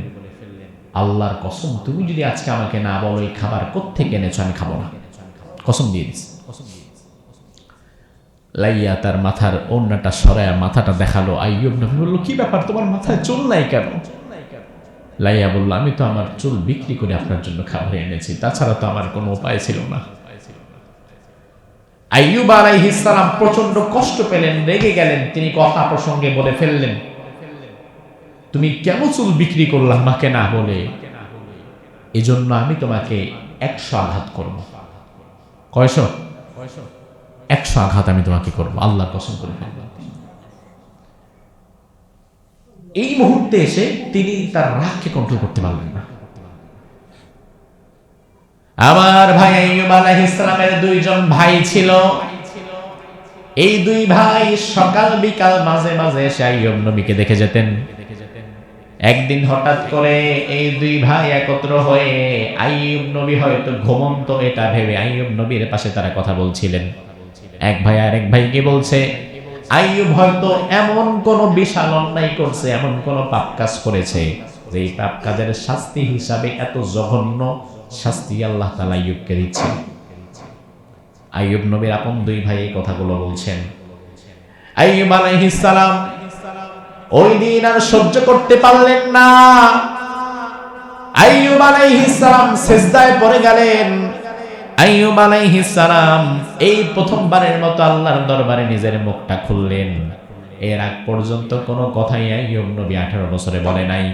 আল্লাহর কসম, তুমি যদি আজকে আমাকে না বলো এই খাবার কোত্থেকে এনেছো, আমি খাবো না। কসম দিয়ে দিস। লাইয়া তার মাথার ওড়নাটা সরায়া মাথাটা দেখালো। আইয়ুব নবী বলল, কি ব্যাপার, তোমার মাথায় চুল নাই কেন? লাইয়া বলল, আমি তো আমার চুল বিক্রি করে আপনার জন্য খাবার এনেছি, তাছাড়া তো আমার কোনো উপায় ছিল না। আইয়ুব আলাইহিস সালাম প্রচন্ড কষ্ট পেলেন, রেগে গেলেন। তিনি কথা প্রসঙ্গে বলে ফেললেন, তুমি কেন চুল বিক্রি করলা আমাকে না বলে? এজন্য আমি তোমাকে 100 আঘাত করব। কয়শো? 100 আঘাত আমি তোমাকে করব, আল্লাহর কসম করে ফেললাম। এই মুহূর্তে এসে তিনি তার রাগকে কন্ট্রোল করতে পারলেন না। আমার ভাই আইয়ুব আলাইহিস সালামের 2 জন ভাই ছিল। এই 2 ভাই সকাল বিকাল মাঝে মাঝে এসে আইয়ুব নবীকে দেখে যেতেন। একদিন হঠাৎ করে এই 2 ভাই একত্র হয়ে আইয়ুব নবী হয়তো ঘুমন্ত এটা ভেবে আইয়ুব নবীর পাশে তারা কথা বলছিলেন। এক ভাই আর এক ভাইকে বলছে, আইয়ুব হয়তো এমন কোন বিশাল অন্যায় করছে, এমন কোন পাপ কাজ করেছে যে এই পাপ কাজের শাস্তি হিসাবে এত জঘন্য শাস্তি আল্লাহ তাআলা আইয়ুবকে দিচ্ছেন। আইয়ুব নবীর আপন 2 ভাই এই কথাগুলো বলছেন। আইয়ুব আলাইহিস সালাম ওই দিন আর সহ্য করতে পারলেন না। আইয়ুব আলাইহিস সালাম সিজদায় পড়ে গেলেন। আইয়ুব আলাইহিস সালাম এই প্রথমবারের মতো আল্লাহর দরবারে নিজের মুখটা খুললেন। এর আগ পর্যন্ত কোনো কথাই আইয়ুব নবী 18 বছরে বলে নাই।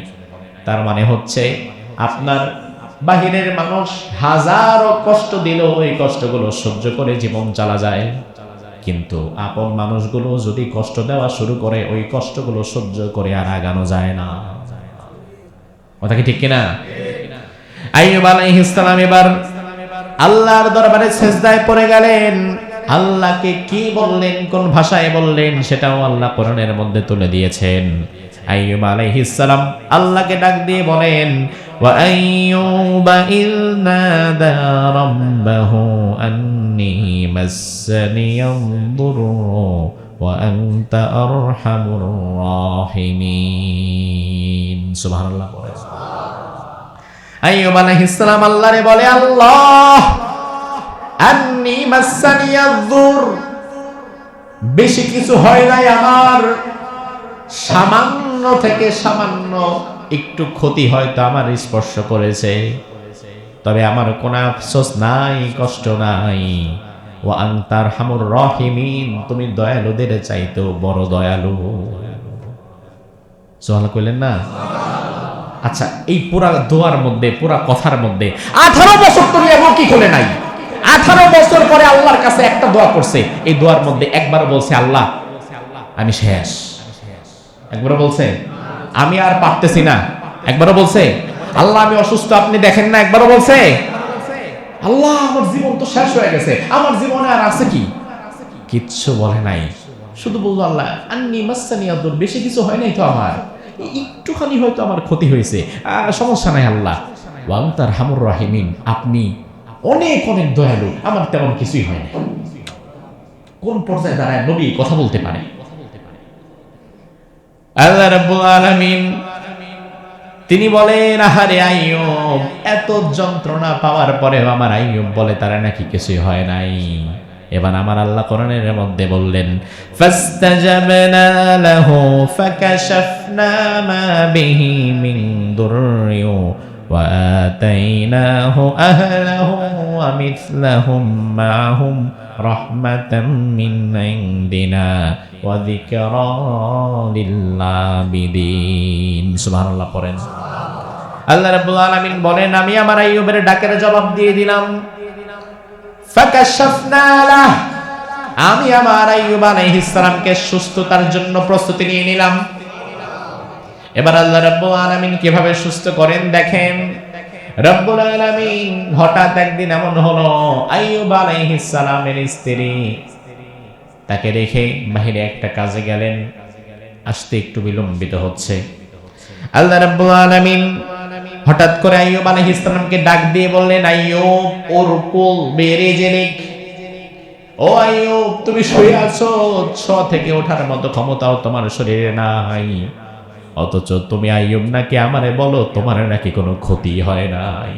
তার মানে হচ্ছে, আপনার বাহিরের মানুষ হাজারো কষ্ট দিল, ওই কষ্টগুলো সহ্য করে জীবন চালা যায়, কিন্তু আপন মানুষগুলো যদি কষ্ট দেওয়া শুরু করে, ওই কষ্টগুলো সহ্য করে আর আগানো যায় না। কথা কি ঠিক কিনা? আইয়ুব আলাইহিস সালাম এবার আল্লাহর দরবারে সিজদায় পড়ে গেলেন। আল্লাহকে কি বললেন, কোন ভাষায় বললেন, সেটাও আল্লাহ কোরআনের মধ্যে তুলে দিয়েছেন। আইয়ুব আলাইহিস সালাম আল্লাহকে ডাক দিয়ে বলেন, ওয়া আইয়ুবা ইয নাদা রাব্বাহু আন্নী মাসসানিয়াদ দুররু ওয়া আনতা আরহামুর রাহিমিন। সুবহানাল্লাহ। আইয়ুব আলাইহিস সালাম আল্লাহরে বলে, আল্লাহ, আন্নী মাসসানিয়াদ দুর, বেশি কিছু হয় নাই আমার, সামান্য থেকে সামান্য একটু ক্ষতি হয়তো আমার স্পর্শ করেছে, তবে আমার কোনো আফসোস নাই, কষ্ট নাই। ওয়া আনতা আরহামুর রাহিমিন, তুমি দয়ালুদের চাইতেও বড় দয়ালু। সুবহানাল্লাহ কইলেন না? আচ্ছা, এই পুরা দোয়ার মধ্যে, পুরা কথার মধ্যে 18 বছর তুমি এমন কি খুলে নাই। 18 বছর পরে আল্লাহর কাছে একটা দোয়া করছে। এই দোয়ার মধ্যে একবার বলছে, আল্লাহ আমি শেষ। একবার বলছে, আমি আর পারতেছি না। একবারও বলছে, আল্লাহ আমি অসুস্থ, আপনি দেখেন না। একবারও বলছে, আল্লাহ আমার জীবন তো শেষ হয়ে গেছে, আমার জীবনে আর আছে কি? কিচ্ছু বলে নাই, শুধু বললো, আল্লাহ আন্নী মাসসানিয়াদ দুর, বেশি কিছু হয় নাই তো আমার, একটুখানি হয়তো আমার ক্ষতি হয়েছে, সমস্যা নাই আল্লাহ। ওয়া আনতা আরহামুর রাহিমিন, আপনি অনেক অনেক দয়ালু, আমার তেমন কিছুই হয় না। কোন পর্যায়ে দাঁড়ায় নবী কথা বলতে পারে? আল্লাহ রাব্বুল আলামিন তিনি বলেন, আহারে আইয়ুব, এত যন্ত্রণা পাওয়ার পরেও আমার আইয়ুব বলে তারা নাকি কিছুই হয় নাই। এবার আমার আল্লাহ কোরআনের মধ্যে বললেন, ফাস্তাজাবনা লাহু ফাকাশাফনা মা বিহি মিন দুররি وآتيناه أهله ومثلهم معهم رحمة من عندنا وذكرى للعابدين سبحان الله পড়েন আল্লাহ রাব্বুল আলামিন বলেন আমি আমার আইয়ুবের ডাকের জবাব দিয়ে দিলাম ফাকাশাফনা লাহ আমি আমার আইয়ুব আলাইহিস সালামকে সুস্থতার জন্য প্রস্তুতি নিয়ে নিলাম এবার আল্লাহ রাব্বুল আলামিন কিভাবে সুস্থ করেন দেখেন রব্বুল আলামিন হঠাৎ একদিন এমন হলো আইয়ুব আলাইহিস সালামের স্ত্রী তাকে রেখে বাইরে একটা কাজে গেলেন আসতে একটু বিলম্বিত হচ্ছে আল্লাহ রাব্বুল আলামিন হঠাৎ করে আইয়ুব আলাইহিস সালামকে ডাক দিয়ে বললেন আইয়ুব উরকুল বিরিজলিক ও আইয়ুব তুমি শুয়ে আছো থেকে ওঠার মতো ক্ষমতাও তোমার শরীরে নাই অথচ তুমি আইয়ুব নাকি আমারে বলো তোমার নাকি কোনো ক্ষতি হয় নাই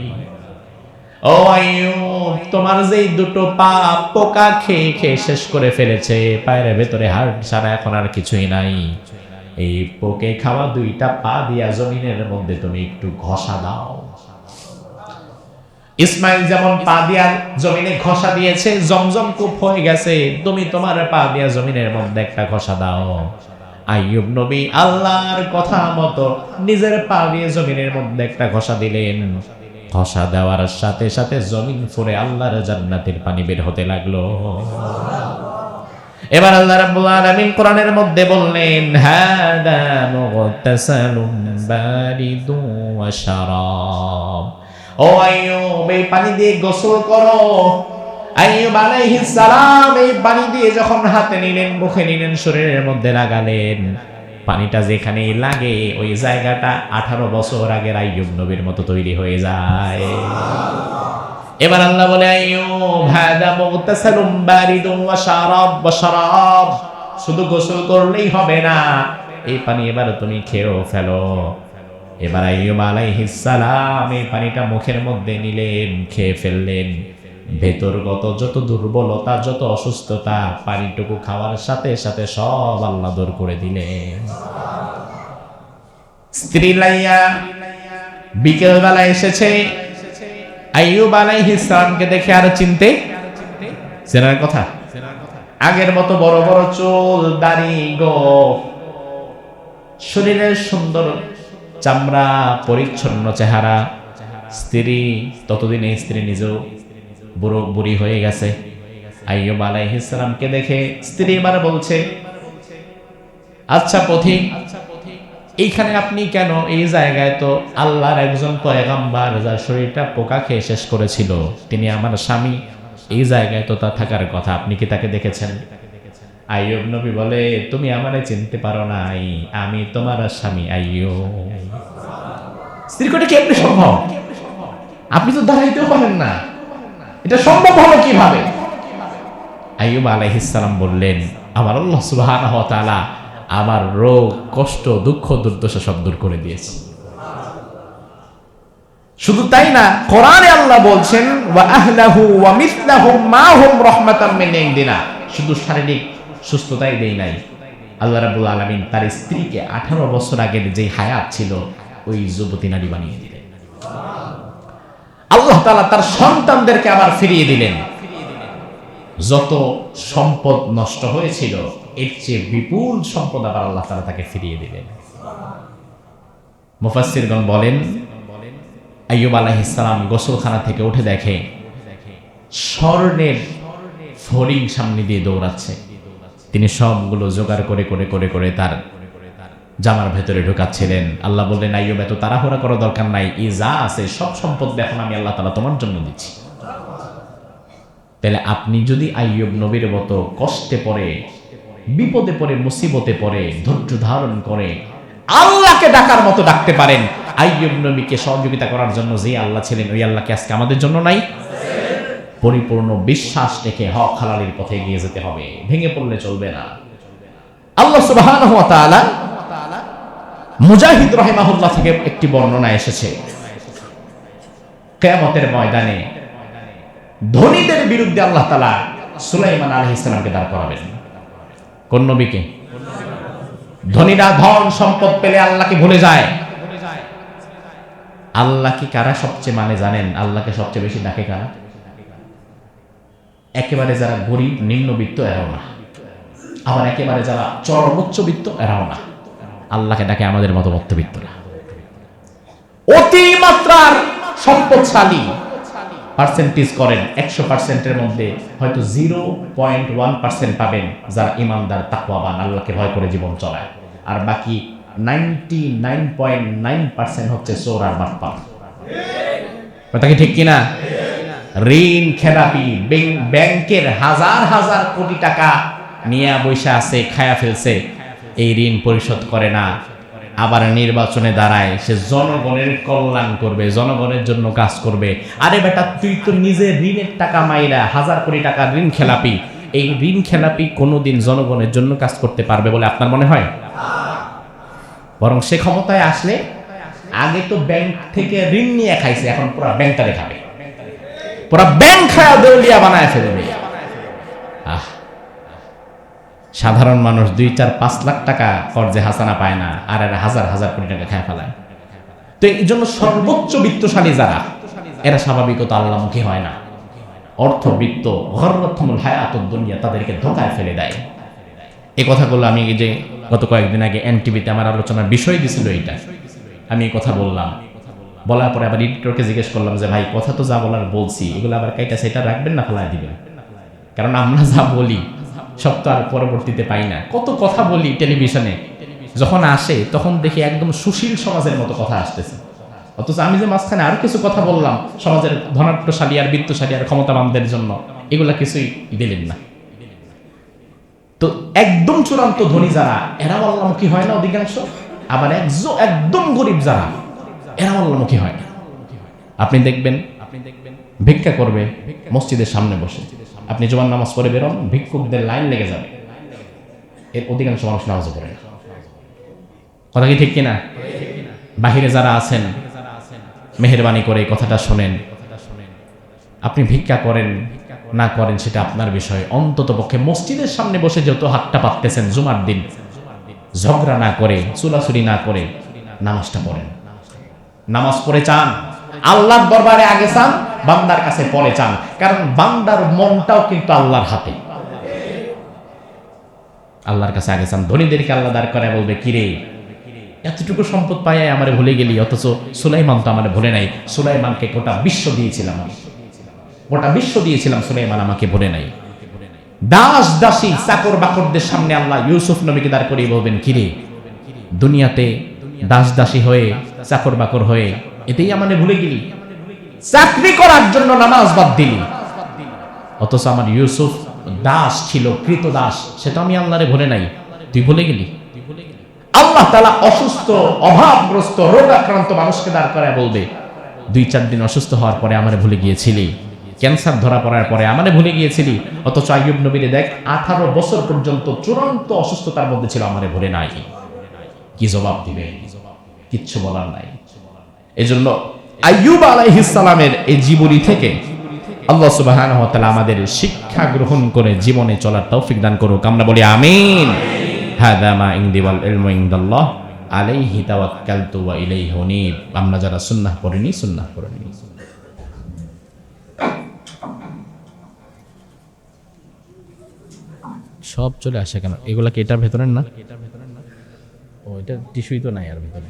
ও আইয়ুব তোমার যেই দুটো পা পোকা খেয়ে খেয়ে শেষ করে ফেলেছে পায়ের ভেতরে হাড় ছাড়া এখন আর কিছুই নাই এই পোকে খাওয়া দুইটা পা দিয়া জমিনের মধ্যে তুমি একটু ঘষা দাও ইসমাইল যেমন পা দিয়া জমিনে ঘষা দিয়েছে জমজম কূপ হয়ে গেছে তুমি তোমার পা দিয়া জমিনের মধ্যে একটা ঘষা দাও আইয়ুব নবী আল্লাহর কথা মতো নিজের পা দিয়ে জমিনের মধ্যে একটা ঘষা দিলেন ঘষা দেওয়ার সাথে সাথে জমিন ফুঁড়ে আল্লাহর জান্নাতের পানি বের হতে লাগলো এবার আল্লাহ রাব্বুল আলামিন কোরআনের মধ্যে বললেন হাদা মুগতাসালুম বারিদু ওয়া শারাব ও আইয়ুব এই পানি দিয়ে গোসল করো আইয়ুব আলাইহিস সালাম এই পানি দিয়ে যখন হাতে নিলেন মুখে নিলেন শরীরের মধ্যে লাগালেন পানিটা যেখানেই লাগে ওই জায়গাটা 18 বছর আগের আইয়ুব নবীর মতো তৈরি হয়ে যায় এবার আল্লাহ বলে আইয়ুব হাদা মুগতাসালুম বারিদুন ওয়া শারাব শুধু গোসল করলেই হবে না এই পানি এবার তুমি খেয়েও ফেলো এবার আইয়ুব আলাইহিস সালাম এই পানিটা মুখের মধ্যে নিলেন খেয়ে ফেললেন ভেতরগত যত দুর্বলতা যত অসুস্থতা পানিটুকু খাওয়ার সাথে সাথে সব আল্লাহ দূর করে দিলেন স্ত্রী লাইয়া বিকেল বেলা এসেছে আইয়ুব আলাইহিস সালামকে দেখে আর চিনতে চেনার কথা আগের মতো বড় বড় চুল দাড়ি গো শরীরের সুন্দর চামড়া পরিচ্ছন্ন চেহারা স্ত্রী ততদিনে স্ত্রী নিজেও বুড়ি হয়ে গেছে আইয়ুব আলাইহিস সালামকে দেখে স্ত্রী এবার বলছে আচ্ছা পথিক এইখানে আপনি কেন এই জায়গায় তো আল্লাহর একজন পয়গম্বর যার শরীরটা পোকা খেয়ে শেষ করেছিল তিনি আমার স্বামী এই জায়গায় তো তা থাকার কথা আপনি কি তাকে দেখেছেন আইয়ুব নবী বলে তুমি আমারে চিনতে পারো নাই আমি তোমার স্বামী আইয়ুব স্ত্রী কোটে কেমনে সম্ভব আপনি তো দাঁড়াইতেও পারেন না এটা সম্ভব হলো কিভাবে আইয়ুব আলাইহিস সালাম বললেন আমার আল্লাহ সুবহানাহু ওয়া তাআলা আমার রোগ কষ্ট দুঃখ দুর্দশা সব দূর করে দিয়েছে শুধু তাই না কোরআনে আল্লাহ বলছেন ওয়া আহলাহু ওয়া মিসলাহুম মাহুম রাহমাতাম মিন ইনদিনা শুধু শারীরিক সুস্থতাই দেই নাই আল্লাহ রাব্বুল আলামিন তার স্ত্রীকে 18 বছর আগের যে হায়াত ছিল ওই যুবতী নারী বানিয়ে দিলেন আল্লাহ তাআলা তার সন্তানদেরকে আবার ফিরিয়ে দিলেন যত সম্পদ নষ্ট হয়েছিল এর চেয়ে বিপুল সম্পদ আবার আল্লাহ তাআলা তাকে ফিরিয়ে দিলেন মুফাসসিরগণ বলেন আইয়ুব আলাইহিস সালাম গোসলখানা থেকে উঠে দেখে স্বর্ণের ফড়িং সামনে দিয়ে দৌড়াচ্ছে তিনি সবগুলো জোগাড় করে করে করে করে তার জামার ভেতরে ঢোকাচ্ছিলেন আল্লাহ বললেন আইয়ুব এত তাড়াহুড়া করার দরকার নাই এই যা আছে সব সম্পদ এখন আমি আল্লাহ তাআলা তোমার জন্য দিচ্ছি তাহলে আপনি যদি আইয়ুব নবীর মতো কষ্টে পড়ে বিপদে পড়ে মুসিবতে পড়ে ধৈর্য ধারণ করে আল্লাহকে ডাকার মতো ডাকতে পারেন আইয়ুব নবীকে সহযোগিতা করার জন্য যে আল্লাহ ছিলেন ওই আল্লাহকে আজকে আমাদের জন্য নাই পরিপূর্ণ বিশ্বাস রেখে হক হালালের পথে এগিয়ে যেতে হবে ভেঙে পড়লে চলবে না আল্লাহ সুবহানাহু ওয়া তাআলা মুজাহিদ রাহিমাহুল্লাহ থেকে একটি বর্ণনা এসেছে কিয়ামতের ময়দানে ধনীদের বিরুদ্ধে আল্লাহ তাআলা সুলাইমান আলাইহিস সালামকে দাঁড় করাবেন কোন নবীকে ধনীরা ধন সম্পদ পেলে আল্লাহকে ভুলে যায় আল্লাহ কি কারা সবচেয়ে মানে জানেন? আল্লাহকে সবচেয়ে বেশি ডাকে কারা? একেবারে যারা গরিব নিম্নবিত্ত এরাও না, আবার একেবারে যারা চরম উচ্চবিত্ত এরাও না। আল্লাহকে ডাকে আমাদের মতো মধ্যবিত্তরা। অতিমাত্রার সম্পদশালী পার্সেন্টেজ করেন 100%-এর মধ্যে হয়তো 0.1% পাবেন যারা ইমানদার, তাকওয়াবান, আল্লাহকে ভয় করে জীবন চলায়। আর বাকি 99.9% হচ্ছে চোর আর বাটপার। কথা কি ঠিক কিনা? ঋণ খেলাপি, ব্যাংকের হাজার হাজার কোটি টাকা নিয়ে বৈশা আছে, খায়া ফেলছে, এই ঋণ পরিশোধ করে না। আবার নির্বাচনে দাঁড়ায়, সে জনগণের কল্যাণ করবে, জনগণের জন্য কাজ করবে। আরে বেটা, তুই তো নিজে ঋণের টাকা মাইরা হাজার কোটি টাকা ঋণ খেলাপি। এই ঋণ খেলাপি কোনোদিন জনগণের জন্য কাজ করতে পারবে বলে আপনার মনে হয়? বরং সে ক্ষমতায় আসলে আগে তো ব্যাংক থেকে ঋণ নিয়ে খাইছে, এখন পুরো ব্যাংকটা দেখাবে, পুরো ব্যাংক খায়া দেউলিয়া বানায় ফেলবে। সাধারণ মানুষ 2-4-5 লাখ টাকা কর্জে হাসানা পায় না, আর এরা হাজার হাজার কোটি টাকা খায় ফেলায়। তো এই জন্য সর্বোচ্চ বিত্তশালী যারা, এরা স্বাভাবিকত আল্লাহমুখী হয় না। অর্থবিত্ত গররতুল হায়াতুদ দুনিয়া তাদেরকে ধোঁকায় ফেলে দেয়। এই কথাগুলো আমি যে গত কয়েকদিন আগে এনটিভিতে আমার আলোচনার বিষয় দিছিল, এইটা আমি এই কথা বললাম। বলার পরে আবার এডিটরকে জিজ্ঞেস করলাম যে ভাই, কথা তো যা বলার বলছি, এগুলো আবার কাইটা সেটা রাখবেন না ফেলায় দিবেন? কারণ আমরা যা বলি সব তো আর পরবর্তীতে পাই না। কত কথা বলি টেলিভিশনে, যখন আসে তখন দেখি একদম সুশীল সমাজের মতো কথা আসতেছে, অথচ আমি যে মাঝখানে আরো কিছু কথা বললাম সমাজের ধনাঢ্যশালী আর বিত্তশালী আর ক্ষমতাবানদের জন্য, এগুলা কিছুই দিলেন না। তো একদম চূড়ান্ত ধনী যারা, এরা আল্লাহমুখী হয় না অধিকাংশ। আবার একদম গরিব যারা, এরা আল্লাহমুখী হয় না। আপনি দেখবেন ভিক্ষা করবে মসজিদের সামনে বসে, আপনি জুমার নামাজ পড়ে বেরোন, ভিক্ষুকদের লাইন লেগে যাবে। এর অধিকাংশ মানুষ নামাজ পড়ে না। কথা কি ঠিক কিনা? বাহিরে যারা আছেন, মেহেরবানি করে এই কথাটা শোনেন। আপনি ভিক্ষা করেন না করেন সেটা আপনার বিষয়, অন্তত পক্ষে মসজিদের সামনে বসে যেহেতু হাতটা পাততেছেন জুমার দিন, ঝগড়া না করে, চুলাচুরি না করে নামাজটা পড়েন। নামাজ পড়ে চান, আল্লাহর দরবারে আগে চান, বান্দার কাছে পরে চান। কারণ বান্দার মনটাও কিন্তু আল্লাহর হাতে। আল্লাহর কাছে আগে চান। ধনীদেরকে আল্লাহ দাঁড় করে বলবে, কিরে এতটুকু সম্পদ পাই আমারে ভুলে গেলি, অথচ সুলাইমান তো আমারে ভুলে নাই। সুলাইমানকে গোটা বিশ্ব দিয়েছিলাম আমি, গোটা বিশ্ব দিয়েছিলাম, সুলাইমান আমাকে ভুলে নাই। দাস দাসী চাকর বাকরদের সামনে আল্লাহ ইউসুফ নবীকে দাঁড় করিয়ে বলবেন, কিরে দুনিয়াতে দাস দাসী হয়ে, চাকর বাকর হয়ে, এতেই আমারে ভুলে গেলি, চাকরি করার জন্য নামাজ বাদ দিলি, অথচ আমার ইউসুফ দাস ছিল, কৃত দাস, সেটা আমি আল্লাহরে ভুলে নাই, তুই ভুলে গেলি। আল্লাহ তাআলা অসুস্থ, অভাবগ্রস্ত, রোগাক্রান্ত মানুষকে দাঁড় করায় বলবে, 2-4 দিন অসুস্থ হওয়ার পরে আমারে ভুলে গিয়েছিলি, ক্যান্সার ধরা পড়ার পরে আমারে ভুলে গিয়েছিলি, অথচ আইয়ুব নবীরে দেখ 18 বছর পর্যন্ত চূড়ান্ত অসুস্থতার মধ্যে ছিল, আমারে ভুলে নাই। কি জবাব দিবে? কিচ্ছু বলার নাই। এজন্য আইয়ুব আলাইহিস সালামের এই জীবনী থেকে আল্লাহ সুবহানাহু ওয়া তাআলা আমাদের শিক্ষা গ্রহণ করে জীবনে চলার তৌফিক দান করুক। আমরা বলি আমিন। হাদা মা ইনদি ওয়াল ইলমু ইনদাল্লাহ আলাইহি তাওয়াক্কালতু ওয়া ইলাইহি উনীব। আমরা যারা সুন্নাহ পড়িনি, সুন্নাহ পড়িনি। সব চলে আসে কেন? এগুলা কি এটার ভেতরের না? ও, এটা টিস্যুই তো নাই আর ভেতরে।